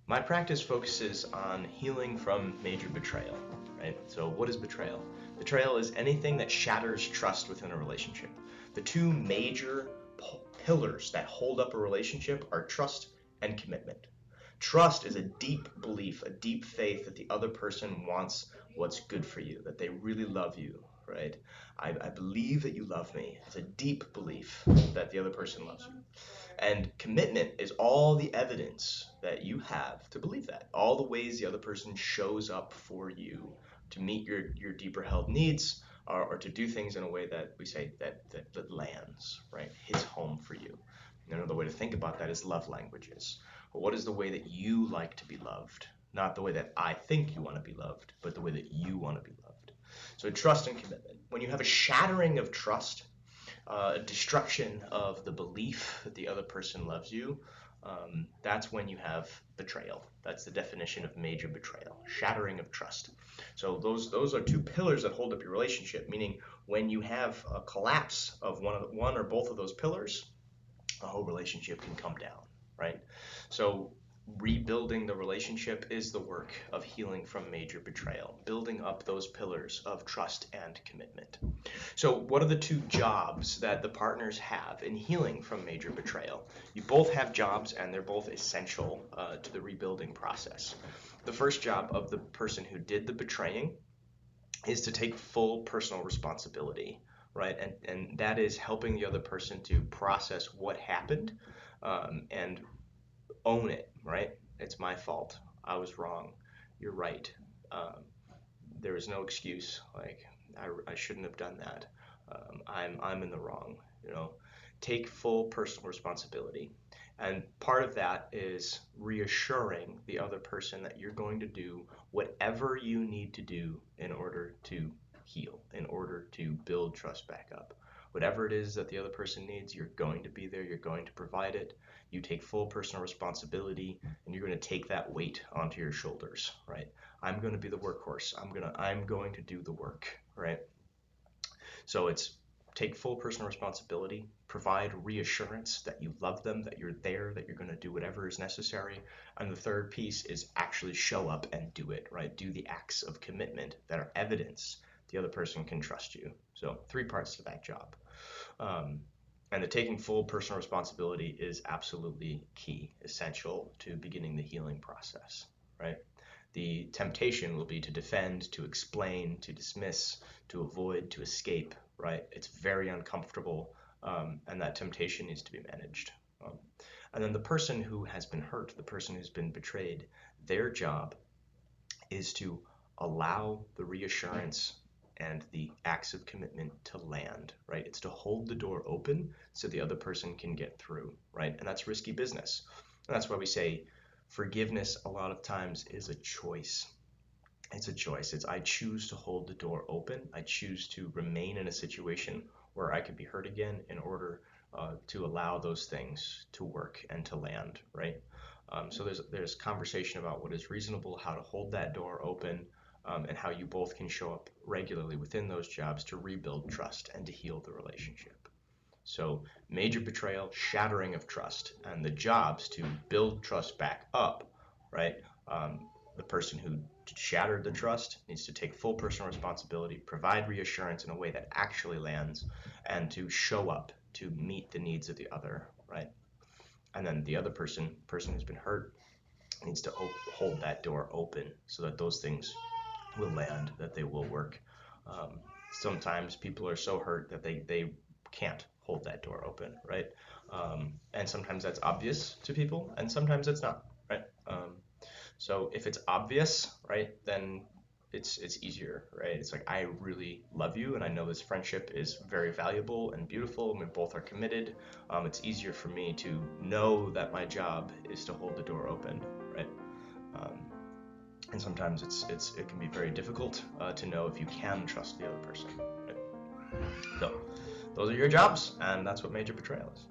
My practice focuses on healing from major betrayal, right? So what is betrayal? Betrayal is anything that shatters trust within a relationship. The two major pillars that hold up a relationship are trust and commitment. Trust is a deep belief, a deep faith that the other person wants what's good for you, that they really love you, right? I believe that you love me. It's a deep belief that the other person loves you. And commitment is all the evidence that you have to believe that, all the ways the other person shows up for you to meet your deeper held needs, or to do things in a way that we say that lands, right, hits home for you. Another way to think about that is love languages. Well, what is the way that you like to be loved? Not the way that I think you want to be loved, but the way that you want to be loved. So trust and commitment. When you have a shattering of trust, destruction of the belief that the other person loves you, that's when you have betrayal. That's the definition of major betrayal, shattering of trust. So those are two pillars that hold up your relationship, meaning when you have a collapse of one or both of those pillars, the whole relationship can come down, right? So rebuilding the relationship is the work of healing from major betrayal, building up those pillars of trust and commitment. So what are the two jobs that the partners have in healing from major betrayal? You both have jobs, and they're both essential to the rebuilding process. The first job of the person who did the betraying is to take full personal responsibility, right? And that is helping the other person to process what happened, and own it, right? It's my fault. I was wrong. You're right. There is no excuse. Like, I shouldn't have done that. I'm in the wrong. Take full personal responsibility. And part of that is reassuring the other person that you're going to do whatever you need to do in order to heal, in order to build trust back up. Whatever it is that the other person needs, you're going to be there, you're going to provide it. You take full personal responsibility, and you're going to take that weight onto your shoulders, right? I'm going to be the workhorse. I'm going to do the work, right? So it's take full personal responsibility, provide reassurance that you love them, that you're there, that you're going to do whatever is necessary. And the third piece is actually show up and do it, right? Do the acts of commitment that are evidence the other person can trust you. So 3 parts to that job. And the taking full personal responsibility is absolutely key, essential to beginning the healing process, right? The temptation will be to defend, to explain, to dismiss, to avoid, to escape, right? It's very uncomfortable, and that temptation needs to be managed. And then the person who has been hurt, the person who's been betrayed, their job is to allow the reassurance and the acts of commitment to land, right? It's to hold the door open so the other person can get through, right? And that's risky business. And that's why we say forgiveness a lot of times is a choice. It's a choice. It's I choose to hold the door open. I choose to remain in a situation where I could be hurt again in order to allow those things to work and to land, right? So there's conversation about what is reasonable, how to hold that door open, and how you both can show up regularly within those jobs to rebuild trust and to heal the relationship. So major betrayal, shattering of trust, and the jobs to build trust back up, right? The person who shattered the trust needs to take full personal responsibility, provide reassurance in a way that actually lands, and to show up to meet the needs of the other, right? And then the other person who's been hurt, needs to hold that door open so that those things will land, that they will work. Sometimes people are so hurt that they can't hold that door open, right? And sometimes that's obvious to people, and sometimes it's not, right? So if it's obvious, right, then it's easier, right? It's like, I really love you, and I know this friendship is very valuable and beautiful, and we both are committed. It's easier for me to know that my job is to hold the door open, right? And sometimes it can be very difficult to know if you can trust the other person, right? So those are your jobs, and that's what major betrayal is.